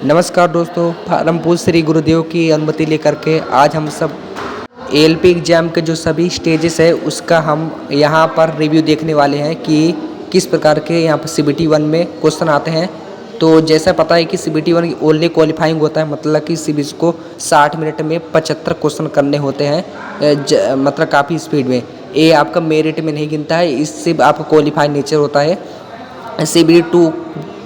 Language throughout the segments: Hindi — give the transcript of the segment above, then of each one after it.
नमस्कार दोस्तों, परमपूज्य श्री गुरुदेव की अनुमति लेकर के आज हम सब एएलपी एग्ज़ाम के जो सभी स्टेजेस है उसका हम यहाँ पर रिव्यू देखने वाले हैं कि किस प्रकार के यहाँ पर CBT 1 में क्वेश्चन आते हैं। तो जैसा पता है कि CBT 1 ओनली क्वालिफाइंग होता है, मतलब कि CBT को 60 मिनट में 75 क्वेश्चन करने होते हैं, मतलब काफ़ी स्पीड में। ये आपका मेरिट में नहीं गिनता है, इससे आपका क्वालिफाइड नेचर होता है CBT 2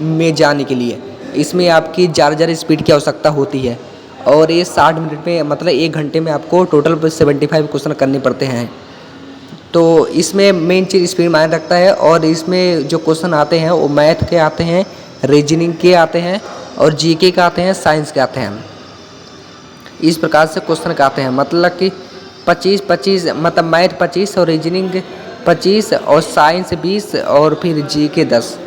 में जाने के लिए। इसमें आपकी ज़्यादा स्पीड की आवश्यकता होती है और ये 60 मिनट में मतलब 1 घंटे में आपको टोटल 75 क्वेश्चन करने पड़ते हैं। तो इसमें मेन चीज़ स्पीड मायने रखता है और इसमें जो क्वेश्चन आते हैं वो मैथ के आते हैं, रीजनिंग के आते हैं और जीके के आते हैं, साइंस के आते हैं। इस प्रकार से क्वेश्चन के आते हैं, मतलब कि 25 मतलब मैथ 25 और रीजनिंग 25 और साइंस 20 और फिर जीके 10।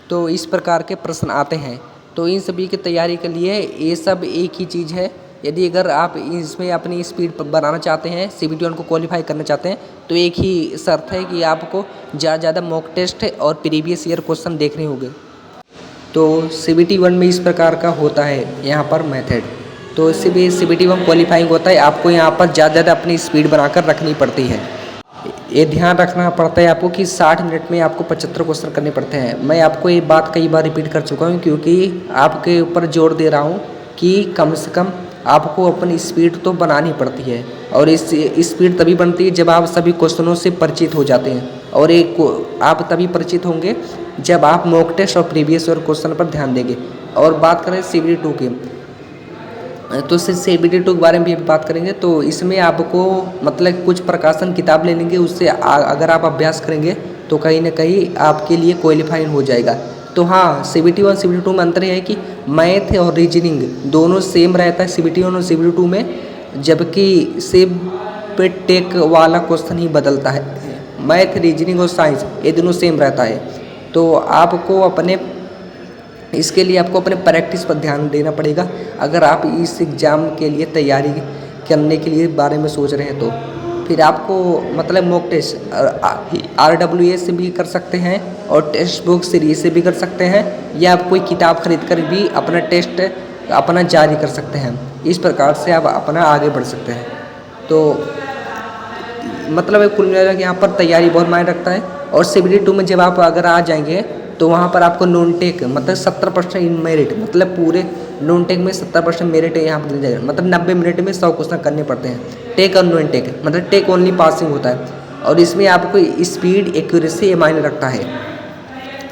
तो इस प्रकार के प्रश्न आते हैं। तो इन सभी की तैयारी के लिए ये सब एक ही चीज़ है। यदि अगर आप इसमें अपनी स्पीड बनाना चाहते हैं, CBT 1 को क्वालिफाई करना चाहते हैं, तो एक ही शर्त है कि आपको ज़्यादा मॉक टेस्ट और प्रीवियस ईयर क्वेश्चन देखने होंगे। तो CBT 1 में इस प्रकार का होता है यहाँ पर मेथड। तो इससे भी CBT 1 क्वालिफाइंग होता है, आपको यहाँ पर ज़्यादा अपनी स्पीड बनाकर रखनी पड़ती है। ये ध्यान रखना पड़ता है आपको कि 60 मिनट में आपको 75 क्वेश्चन करने पड़ते हैं। मैं आपको ये बात कई बार रिपीट कर चुका हूँ, क्योंकि आपके ऊपर जोर दे रहा हूँ कि कम से कम आपको अपनी स्पीड तो बनानी पड़ती है। और इस स्पीड तभी बनती है जब आप सभी क्वेश्चनों से परिचित हो जाते हैं, और एक आप तभी परिचित होंगे जब आप मॉक टेस्ट और प्रीवियस ईयर क्वेश्चन पर ध्यान देंगे। और बात करें CBT 2 की, तो CBT 2 के बारे में भी बात करेंगे। तो इसमें आपको मतलब कुछ प्रकाशन किताब ले लेंगे, उससे अगर आप अभ्यास करेंगे तो कहीं ना कहीं आपके लिए क्वालिफाइड हो जाएगा। तो हाँ, CBT 1 CBT 2 में अंतर है कि मैथ और रीजनिंग दोनों सेम रहता है CBT 1 और CBT 2 में, जबकि सिर्फ टेक वाला क्वेश्चन ही बदलता है। मैथ, रीजनिंग और साइंस ये दोनों सेम रहता है। तो आपको इसके लिए आपको अपने प्रैक्टिस पर ध्यान देना पड़ेगा। अगर आप इस एग्ज़ाम के लिए तैयारी करने के लिए बारे में सोच रहे हैं तो फिर आपको मतलब मॉक टेस्ट RWA से भी कर सकते हैं और टेक्स्ट बुक सीरीज से भी कर सकते हैं, या आप कोई किताब खरीद कर भी अपना टेस्ट अपना जारी कर सकते हैं। इस प्रकार से आप अपना आगे बढ़ सकते हैं। तो मतलब कुल मिलाकर यहाँ पर तैयारी बहुत मायने रखता है। और CBT 2 में जब आप अगर आ जाएंगे तो वहाँ पर आपको नॉन टेक मतलब 70% इन मेरिट, मतलब पूरे नॉन टेक में 70% मेरिट यहाँ पर मिल जाएगा। मतलब 90 मिनट में 100 क्वेश्चन करने पड़ते हैं। टेक और नॉन टेक मतलब टेक ओनली पासिंग होता है, और इसमें आपको स्पीड एक्यूरेसी ये मायने रखता है।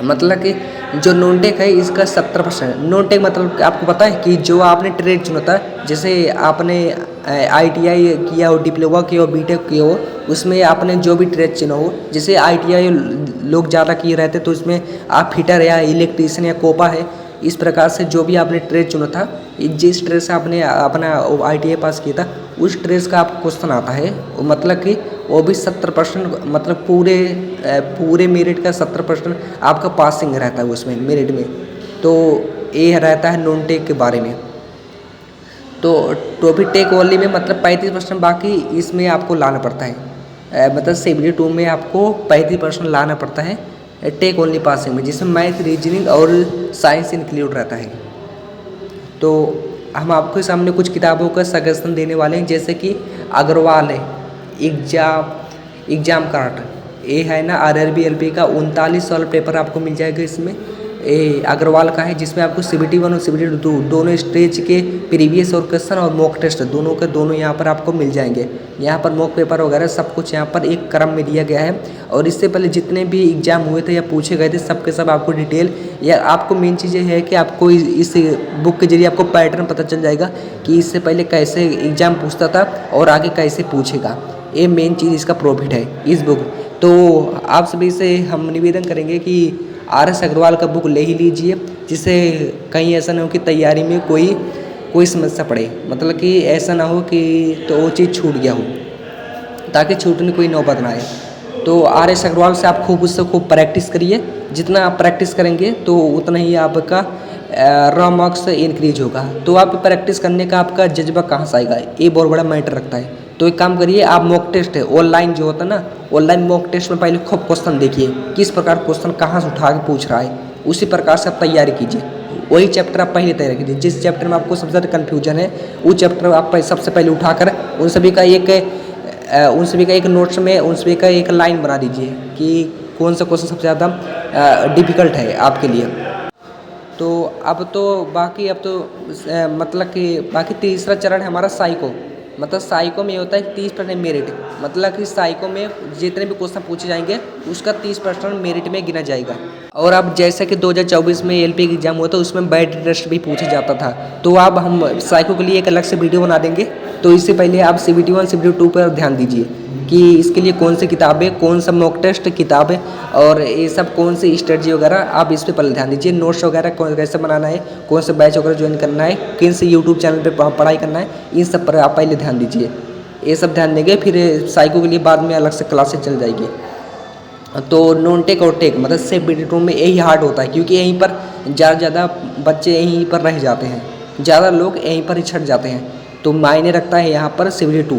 मतलब कि जो नॉन टेक है इसका 70%। नॉन टेक मतलब आपको पता है कि जो आपने ट्रेड चुना था, जैसे आपने ITI किया हो, डिप्लोमा किया हो, BTech किया हो, उसमें आपने जो भी ट्रेड चुना हो, जैसे ITI लोग ज़्यादा किए रहते तो उसमें आप फिटर या इलेक्ट्रीशियन या कोपा है, इस प्रकार से जो भी आपने ट्रेड चुना था, जिस ट्रेड से आपने अपना ITI पास किया था उस ट्रेड का आपको क्वेश्चन आता है। मतलब कि वो भी 70% मतलब पूरे मेरिट का 70% आपका पासिंग रहता है उसमें मेरिट में। तो ये रहता है नॉन टेक के बारे में। तो टॉपिक टेक ओनली में मतलब 35%, बाकी इसमें आपको लाना पड़ता है। मतलब CBT 2 में आपको 35% लाना पड़ता है टेक ओनली पासिंग में, जिसमें मैथ, रीजनिंग और साइंस इंक्लूड रहता है। तो हम आपके सामने कुछ किताबों का सजेशन देने वाले हैं, जैसे कि अग्रवाल है एग्जाम कार्ड, ये है ना RRB LP का 39 सॉल्व पेपर आपको मिल जाएगा। इसमें ये अग्रवाल का है, जिसमें आपको CBT 1 और CBT 2 दोनों स्टेज के प्रीवियस और क्वेश्चन और मॉक टेस्ट दोनों के दोनों यहाँ पर आपको मिल जाएंगे। यहाँ पर मॉक पेपर वगैरह सब कुछ यहाँ पर एक क्रम में दिया गया है। और इससे पहले जितने भी एग्जाम हुए थे या पूछे गए थे सब के सब आपको डिटेल, या आपको मेन चीज़ ये है कि आपको इस बुक के जरिए आपको पैटर्न पता चल जाएगा कि इससे पहले कैसे एग्जाम पूछता था और आगे कैसे पूछेगा। ये मेन चीज़ इसका प्रॉफिट है इस बुक। तो आप सभी से हम निवेदन करेंगे कि RS अग्रवाल का बुक ले ही लीजिए, जिससे कहीं ऐसा ना हो कि तैयारी में कोई समस्या पड़े, मतलब कि ऐसा ना हो कि तो वो चीज़ छूट गया हो, ताकि छूटने कोई नौबत ना आए। तो RS अग्रवाल से आप उससे खूब प्रैक्टिस करिए। जितना आप प्रैक्टिस करेंगे तो उतना ही आपका रॉ मार्क्स इंक्रीज होगा। तो आप प्रैक्टिस करने का आपका जज्बा कहाँ से आएगा, ये बहुत बड़ा मैटर रखता है। तो एक काम करिए, आप मॉक टेस्ट है ऑनलाइन जो होता है ना, ऑनलाइन मॉक टेस्ट में पहले खूब क्वेश्चन देखिए, किस प्रकार क्वेश्चन कहाँ से उठा के पूछ रहा है, उसी प्रकार से आप तैयारी कीजिए। वही चैप्टर आप पहले तैयार कीजिए। जिस चैप्टर में आपको सबसे ज़्यादा कन्फ्यूजन है वो चैप्टर आप सबसे पहले उठाकर उन सभी का एक नोट्स में उन सभी का एक लाइन बना दीजिए कि कौन सा क्वेश्चन सबसे ज़्यादा डिफ़िकल्ट है आपके लिए। तो अब बाकी तीसरा चरण है हमारा साइको। मतलब साइको में ये होता है 30% मेरिट, मतलब कि साइको में जितने भी क्वेश्चन पूछे जाएंगे उसका 30% मेरिट में गिना जाएगा। और अब जैसा कि 2024 में एलपी का एग्जाम हुआ था उसमें बैटरी टेस्ट भी पूछा जाता था, तो अब हम साइको के लिए एक अलग से वीडियो बना देंगे। तो इससे पहले आप CBT 1 CBT 2 पर ध्यान दीजिए कि इसके लिए कौन सी किताबें, कौन सा मॉक टेस्ट किताबें और ये सब कौन सी स्ट्रेटजी वगैरह, आप इस पे पहले ध्यान दीजिए। नोट्स वगैरह कैसे बनाना है, कौन से बैच वगैरह ज्वाइन करना है, किन से यूट्यूब चैनल पे पढ़ाई करना है, इन सब पर आप पहले ध्यान दीजिए। ये सब ध्यान देंगे, फिर साइको के लिए बाद में अलग से क्लासेस चल जाएगी। तो नॉन टेक और टेक मतलब CBT 2 में यही हार्ड होता है, क्योंकि यहीं पर ज़्यादा बच्चे यहीं पर रह जाते हैं, ज़्यादा लोग यहीं पर ही छट जाते हैं। तो मायने रखता है यहाँ पर CBT 2,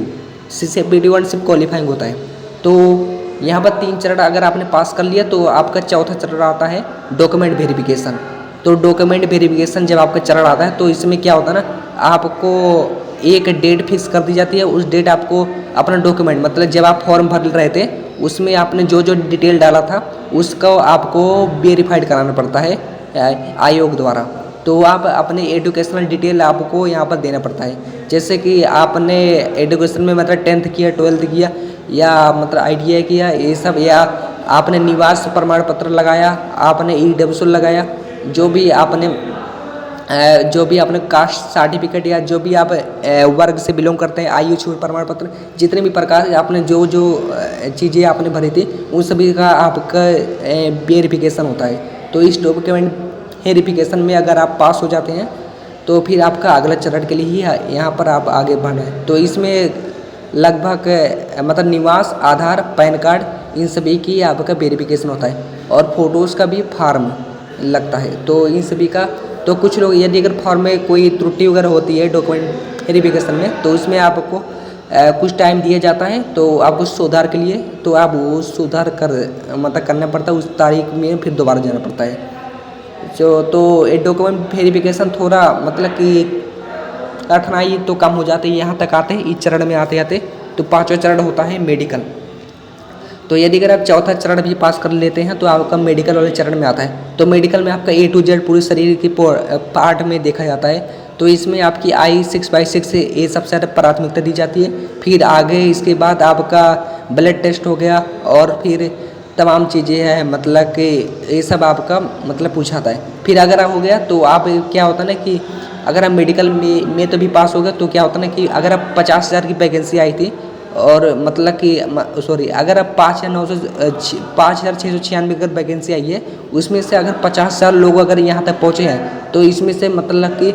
CBT 1 सिर्फ क्वालिफाइंग होता है। तो यहाँ पर 3 चरण अगर आपने पास कर लिया तो आपका चौथा चरण आता है डॉक्यूमेंट वेरिफिकेशन। तो डॉक्यूमेंट वेरिफिकेशन जब आपका चरण आता है तो इसमें क्या होता है ना, आपको एक डेट फिक्स कर दी जाती है। उस डेट आपको अपना डॉक्यूमेंट, मतलब जब आप फॉर्म भर रहे थे उसमें आपने जो जो डिटेल डाला था उसको आपको वेरीफाइड कराना पड़ता है आयोग द्वारा। तो आप अपने एजुकेशनल डिटेल आपको यहाँ पर देना पड़ता है। जैसे कि आपने एजुकेशन में मतलब 10th किया, 12th किया, या मतलब ITI किया, ये सब, या आपने निवास प्रमाण पत्र लगाया, आपने EWS लगाया, जो भी आपने कास्ट सर्टिफिकेट या जो भी आप वर्ग से बिलोंग करते हैं, आयु छूट प्रमाण पत्र, जितने भी प्रकार से आपने जो चीज़ें आपने भरी थी उन सभी का आपका वेरिफिकेशन होता है। तो इस डॉक्यूमेंट वेरिफिकेशन में अगर आप पास हो जाते हैं तो फिर आपका अगला चरण के लिए ही यहाँ पर आप आगे बढ़े। तो इसमें लगभग मतलब निवास, आधार, पैन कार्ड, इन सभी की आपका वेरिफिकेशन होता है और फोटोज़ का भी फॉर्म लगता है। तो इन सभी का, तो कुछ लोग यदि अगर फॉर्म में कोई त्रुटि वगैरह होती है डॉक्यूमेंट वेरिफिकेशन में, तो उसमें आपको कुछ टाइम दिया जाता है तो आपको सुधार के लिए, तो आप वो सुधार करना पड़ता है उस तारीख में, फिर दोबारा जाना पड़ता है। तो ये डॉक्यूमेंट वेरिफिकेशन थोड़ा मतलब कि कठिनाई तो कम हो जाती है यहाँ तक आते हैं। इस चरण में आते आते तो 5वां चरण होता है मेडिकल। तो यदि अगर आप चौथा चरण भी पास कर लेते हैं तो आपका मेडिकल वाले चरण में आता है। तो मेडिकल में आपका A to Z पूरे शरीर की पार्ट में देखा जाता है। तो इसमें आपकी I 6/6 ये सबसे ज़्यादा प्राथमिकता दी जाती है। फिर आगे इसके बाद आपका ब्लड टेस्ट हो गया और फिर तमाम चीज़ें हैं, मतलब कि ये सब आपका मतलब पूछा जाता है। फिर अगर हो गया तो आप क्या होता है ना कि अगर आप मेडिकल में तो भी पास हो गए तो क्या होता है ना कि अगर आप 50,000 की वैकेंसी आई थी और मतलब कि अगर आप 5,696 अगर वैकेंसी आई है, उसमें से अगर 50,000 लोग अगर यहाँ तक पहुँचे हैं तो इसमें से मतलब कि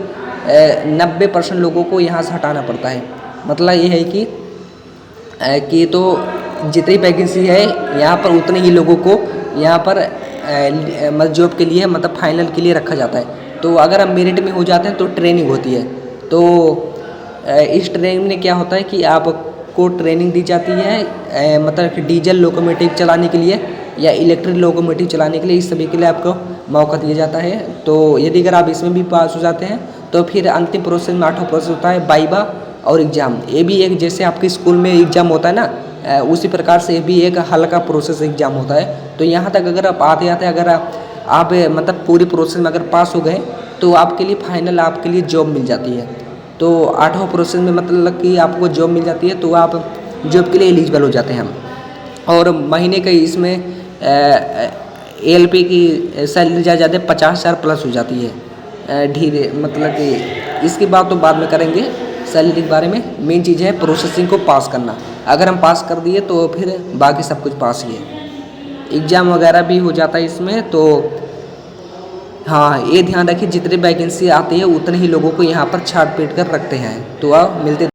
90% लोगों को यहाँ से हटाना पड़ता है। मतलब ये है कि तो जितनी वैकेंसी है यहाँ पर उतने ही लोगों को यहाँ पर जॉब के लिए मतलब फाइनल के लिए रखा जाता है। तो अगर आप मेरिट में हो जाते हैं तो ट्रेनिंग होती है। तो इस ट्रेनिंग में क्या होता है कि आपको ट्रेनिंग दी जाती है मतलब कि डीजल लोकोमोटिव चलाने के लिए या इलेक्ट्रिक लोकोमोटिव चलाने के लिए, इस सभी के लिए आपको मौका दिया जाता है। तो यदि अगर आप इसमें भी पास हो जाते हैं तो फिर अंतिम प्रोसेस में 8वां प्रोसेस होता है वाइवा और एग्ज़ाम। ये भी एक जैसे आपके स्कूल में एग्ज़ाम होता है ना, उसी प्रकार से भी एक हल्का प्रोसेस एग्ज़ाम होता है। तो यहाँ तक अगर आप आते अगर आप मतलब पूरी प्रोसेस में अगर पास हो गए तो आपके लिए फाइनल आपके लिए जॉब मिल जाती है। तो 8वां प्रोसेस में मतलब कि आपको जॉब मिल जाती है तो आप जॉब के लिए एलिजिबल हो जाते हैं। और महीने का इसमें ALP की सैलरी ज़्यादा 50,000 प्लस हो जाती है धीरे, मतलब कि इसकी बात तो बाद में करेंगे सैलरी के बारे में। मेन चीज़ है प्रोसेसिंग को पास करना। अगर हम पास कर दिए तो फिर बाकी सब कुछ पास ही है। एग्ज़ाम वगैरह भी हो जाता है इसमें। तो हाँ, ये ध्यान रखिए जितनी वैकेंसी आती है उतने ही लोगों को यहाँ पर छांट पीट कर रखते हैं। तो आप मिलते